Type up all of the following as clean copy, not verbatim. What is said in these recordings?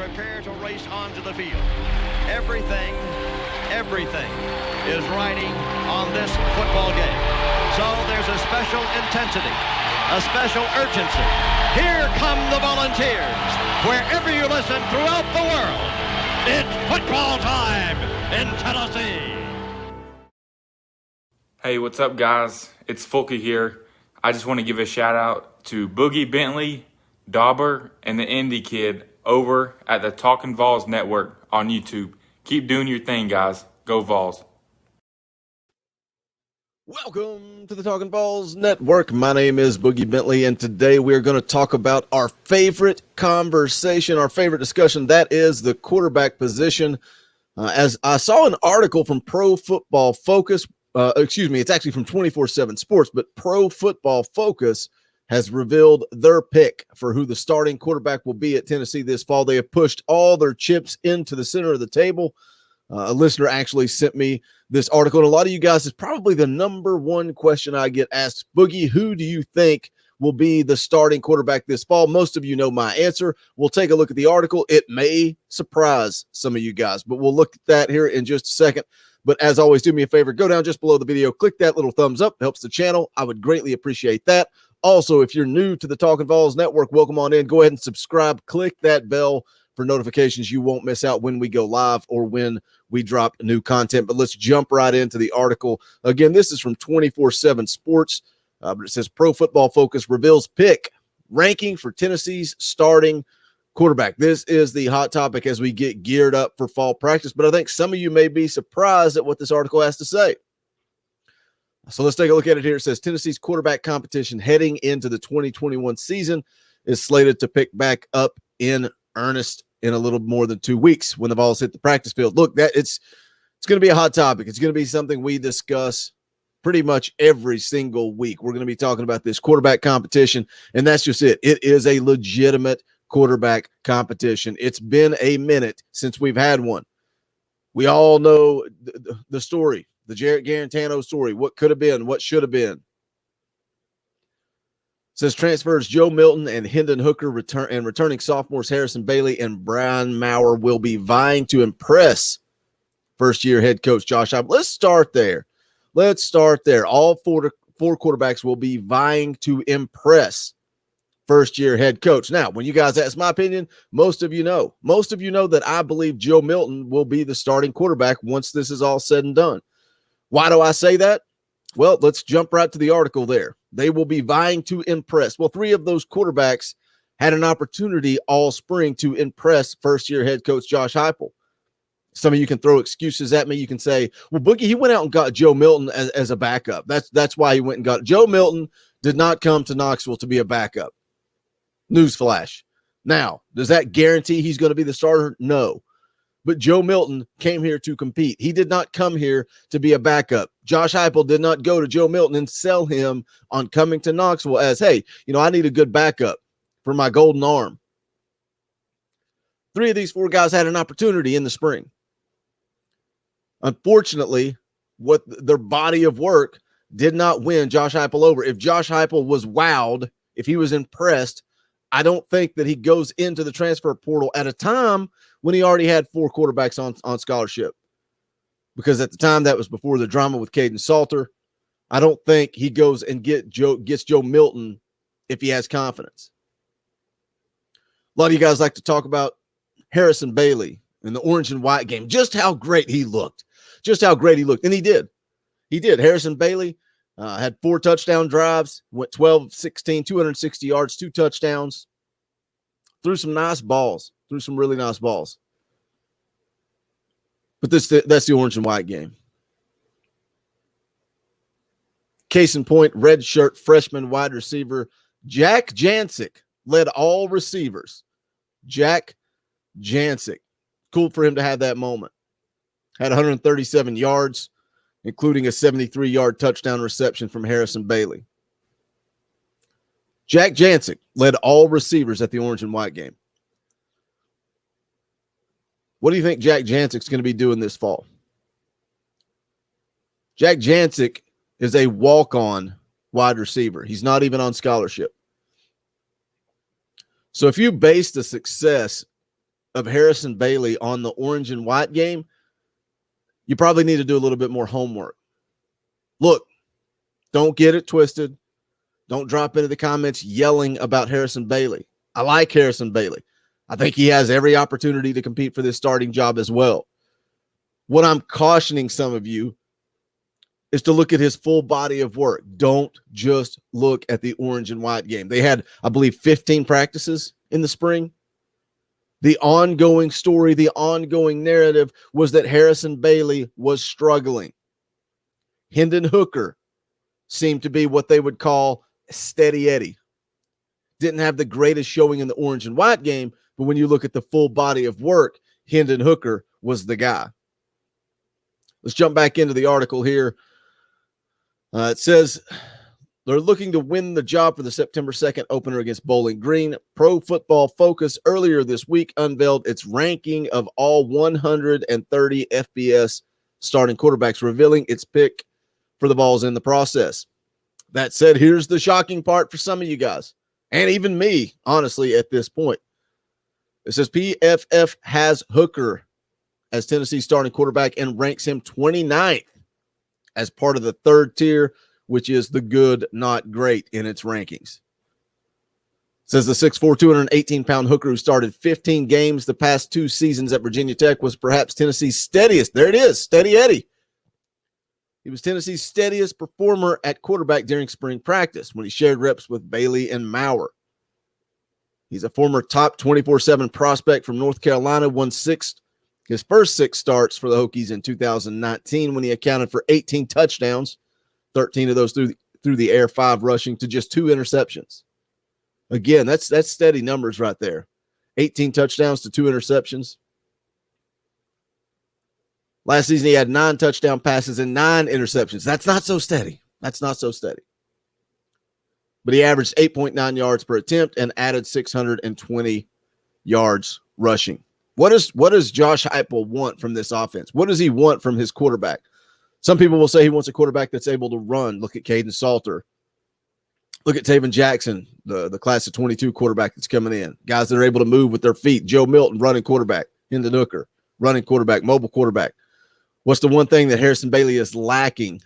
prepare to race onto the field. Everything is riding on this football game. So there's a special intensity, a special urgency. Here come the Volunteers. Wherever you listen throughout the world, it's football time in Tennessee. Hey, what's up, guys? It's Fulke here. I just want to give a shout out to Boogie Bentley, Dauber, and the Indy Kid over at the Talkin Vols network on YouTube. Keep doing your thing, guys. Go Vols. Welcome to the Talkin Vols network. My name is Boogie Bentley, and today we are going to talk about our favorite conversation, our favorite discussion. That is the quarterback position. As I saw an article from Pro Football Focus, it's actually from 24/7 Sports, but Pro Football Focus has revealed their pick for who the starting quarterback will be at Tennessee this fall. They have pushed all their chips into the center of the table. A listener actually sent me this article, and a lot of you guys, is probably the number one question I get asked. Boogie, who do you think will be the starting quarterback this fall? Most of you know my answer. We'll take a look at the article. It may surprise some of you guys, but we'll look at that here in just a second. But as always, do me a favor, go down just below the video, click that little thumbs up. It helps the channel. I would greatly appreciate that. Also, if you're new to the Talkin Vols network, welcome on in. Go ahead and subscribe. Click that bell for notifications. You won't miss out when we go live or when we drop new content. But let's jump right into the article. Again, this is from 24/7 Sports, but it says Pro Football Focus reveals pick ranking for Tennessee's starting quarterback. This is the hot topic as we get geared up for fall practice, but I think some of you may be surprised at what this article has to say. So let's take a look at it here. It says Tennessee's quarterback competition heading into the 2021 season is slated to pick back up in earnest in a little more than 2 weeks when the Vols hit the practice field. Look, it's going to be a hot topic. It's going to be something we discuss pretty much every single week. We're going to be talking about this quarterback competition, and that's just it. It is a legitimate quarterback competition. It's been a minute since we've had one. We all know the story, the Jarrett Garantano story, what could have been, what should have been. It says transfers Joe Milton and Hinden Hooker returning sophomores Harrison Bailey and Brian Maurer will be vying to impress first-year head coach Josh Heupel. Let's start there. All four quarterbacks will be vying to impress first-year head coach. Now, when you guys ask my opinion, most of you know that I believe Joe Milton will be the starting quarterback once this is all said and done. Why do I say that? Well, let's jump right to the article there. They will be vying to impress. Well, 3 of those quarterbacks had an opportunity all spring to impress first-year head coach Josh Heupel. Some of you can throw excuses at me. You can say, well, Boogie, he went out and got Joe Milton as a backup. That's why he went and got it. Joe Milton did not come to Knoxville to be a backup. Newsflash. Now, does that guarantee he's going to be the starter? No. But Joe Milton came here to compete. He did not come here to be a backup. Josh Heupel did not go to Joe Milton and sell him on coming to Knoxville as, hey, I need a good backup for my golden arm. 3 of these 4 guys had an opportunity in the spring. Unfortunately, what their body of work did not win Josh Heupel over. If Josh Heupel was wowed, if he was impressed, I don't think that he goes into the transfer portal at a time when he already had 4 quarterbacks on scholarship. Because at the time, that was before the drama with Caden Salter. I don't think he goes and gets Joe Milton if he has confidence. A lot of you guys like to talk about Harrison Bailey in the orange and white game, just how great he looked. And he did. Harrison Bailey had 4 touchdown drives, went 12 of 16, 260 yards, 2 touchdowns, threw some really nice balls. But that's the orange and white game. Case in point, red shirt freshman wide receiver Jack Janczyk led all receivers. Jack Janczyk. Cool for him to have that moment. Had 137 yards, including a 73-yard touchdown reception from Harrison Bailey. Jack Janczyk led all receivers at the orange and white game. What do you think Jack Janczyk's going to be doing this fall? Jack Janczyk is a walk-on wide receiver. He's not even on scholarship. So if you base the success of Harrison Bailey on the orange and white game, you probably need to do a little bit more homework. Look, don't get it twisted. Don't drop into the comments yelling about Harrison Bailey. I like Harrison Bailey. I think he has every opportunity to compete for this starting job as well. What I'm cautioning some of you is to look at his full body of work. Don't just look at the orange and white game. They had, I believe, 15 practices in the spring. The ongoing story, the ongoing narrative was that Harrison Bailey was struggling. Hinden Hooker seemed to be what they would call steady Eddie. Didn't have the greatest showing in the orange and white game, but when you look at the full body of work, Hinden Hooker was the guy. Let's jump back into the article here. It says they're looking to win the job for the September 2nd opener against Bowling Green. Pro Football Focus earlier this week unveiled its ranking of all 130 FBS starting quarterbacks, revealing its pick for the Vols in the process. That said, here's the shocking part for some of you guys, and even me, honestly, at this point. It says PFF has Hooker as Tennessee's starting quarterback and ranks him 29th as part of the third tier, which is the good, not great in its rankings. It says the 6'4", 218-pound Hooker, who started 15 games the past 2 seasons at Virginia Tech, was perhaps Tennessee's steadiest. There it is, steady Eddie. He was Tennessee's steadiest performer at quarterback during spring practice when he shared reps with Bailey and Maurer. He's a former top 24/7 prospect from North Carolina, won his first 6 starts for the Hokies in 2019 when he accounted for 18 touchdowns, 13 of those through the air, 5 rushing to just 2 interceptions. Again, that's steady numbers right there. 18 touchdowns to 2 interceptions. Last season, he had 9 touchdown passes and 9 interceptions. That's not so steady. That's not so steady. But he averaged 8.9 yards per attempt and added 620 yards rushing. What does Josh Heupel want from this offense? What does he want from his quarterback? Some people will say he wants a quarterback that's able to run. Look at Caden Salter. Look at Taven Jackson, the class of 22 quarterback that's coming in. Guys that are able to move with their feet. Joe Milton, running quarterback. Hinden Hooker, running quarterback, mobile quarterback. What's the one thing that Harrison Bailey is lacking?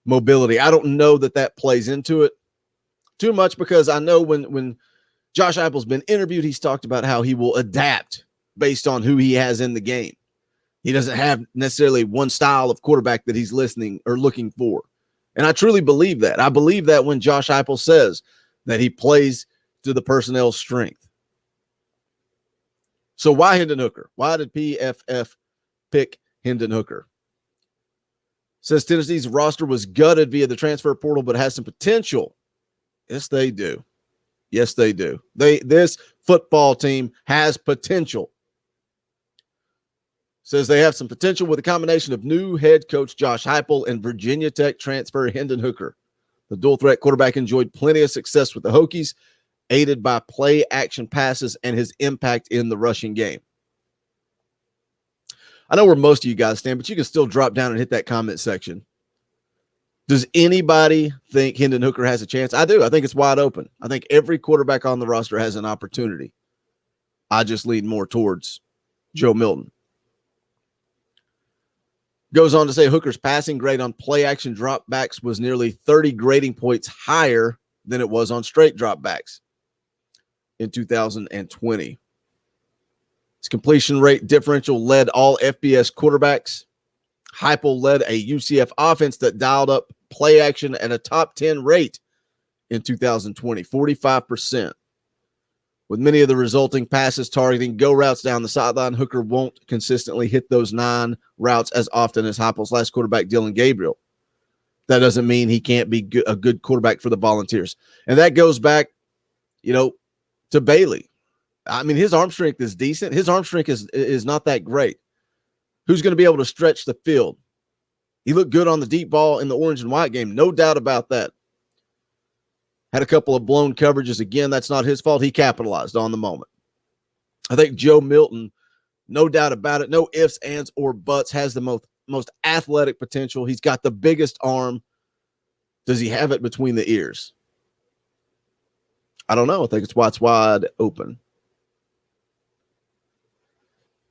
Mobility. I don't know that plays into it too much, because I know when Josh Heupel's been interviewed, he's talked about how he will adapt based on who he has in the game. He doesn't have necessarily one style of quarterback that he's listening or looking for. And I truly believe that. I believe that when Josh Heupel says that he plays to the personnel's strength. So why Hinden Hooker? Why did PFF pick Hinden Hooker? Says Tennessee's roster was gutted via the transfer portal, but has some potential. Yes, they do. Yes, they do. This football team has potential. Says they have some potential with a combination of new head coach Josh Heupel and Virginia Tech transfer Hinden Hooker. The dual threat quarterback enjoyed plenty of success with the Hokies, aided by play action passes and his impact in the rushing game. I know where most of you guys stand, but you can still drop down and hit that comment section. Does anybody think Hinden Hooker has a chance? I do. I think it's wide open. I think every quarterback on the roster has an opportunity. I just lean more towards Joe Milton. Goes on to say Hooker's passing grade on play action dropbacks was nearly 30 grading points higher than it was on straight dropbacks in 2020. His completion rate differential led all FBS quarterbacks. Heupel led a UCF offense that dialed up play action at a top 10 rate in 2020, 45%. With many of the resulting passes targeting go routes down the sideline, Hooker won't consistently hit those 9 routes as often as Heupel's last quarterback, Dylan Gabriel. That doesn't mean he can't be a good quarterback for the Volunteers. And that goes back, to Bailey. I mean, his arm strength is decent. His arm strength is not that great. Who's going to be able to stretch the field? He looked good on the deep ball in the orange and white game. No doubt about that. Had a couple of blown coverages. Again, that's not his fault. He capitalized on the moment. I think Joe Milton, no doubt about it, no ifs, ands, or buts, has the most athletic potential. He's got the biggest arm. Does he have it between the ears? I don't know. I think it's wide open.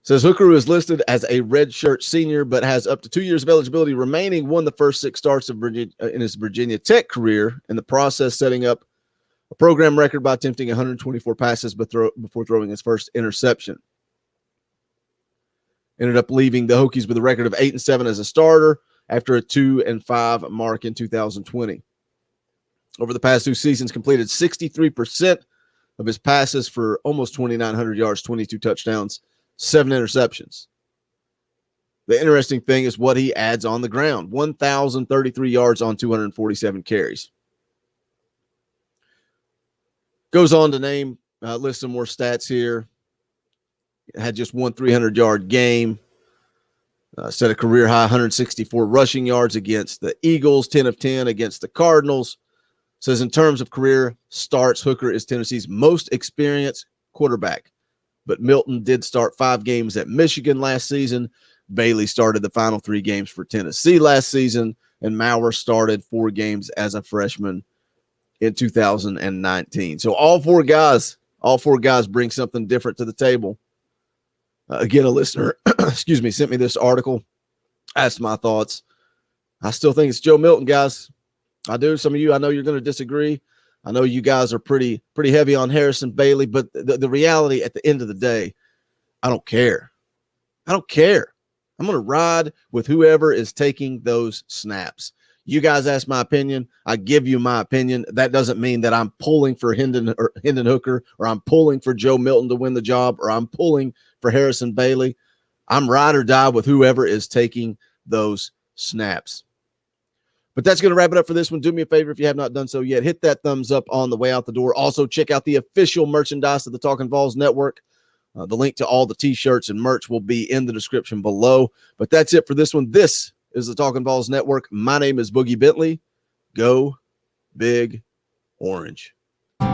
Says Hooker, who is listed as a redshirt senior but has up to 2 years of eligibility remaining, won the first 6 starts of in his Virginia Tech career, in the process setting up a program record by attempting 124 passes before throwing his first interception. Ended up leaving the Hokies with a record of 8-7 as a starter after a 2-5 mark in 2020. Over the past 2 seasons, completed 63% of his passes for almost 2,900 yards, 22 touchdowns, 7 interceptions. The interesting thing is what he adds on the ground: 1,033 yards on 247 carries. Goes on to list some more stats here. Had just one 300-yard game. Set a career high 164 rushing yards against the Eagles, 10 of 10 against the Cardinals. Says in terms of career starts, Hooker is Tennessee's most experienced quarterback. But Milton did start 5 games at Michigan last season. Bailey started the final 3 games for Tennessee last season. And Maurer started 4 games as a freshman in 2019. So all four guys bring something different to the table. Again, a listener, sent me this article, asked my thoughts. I still think it's Joe Milton, guys. I do. Some of you, I know you're going to disagree. I know you guys are pretty heavy on Harrison Bailey, but the reality at the end of the day, I don't care. I'm going to ride with whoever is taking those snaps. You guys ask my opinion. I give you my opinion. That doesn't mean that I'm pulling for Hinden Hooker, or I'm pulling for Joe Milton to win the job, or I'm pulling for Harrison Bailey. I'm ride or die with whoever is taking those snaps. But that's going to wrap it up for this one. Do me a favor, if you have not done so yet, hit that thumbs up on the way out the door. Also, check out the official merchandise of the Talkin' Vols Network. The link to all the T-shirts and merch will be in the description below. But that's it for this one. This is the Talkin' Vols Network. My name is Boogie Bentley. Go Big Orange. The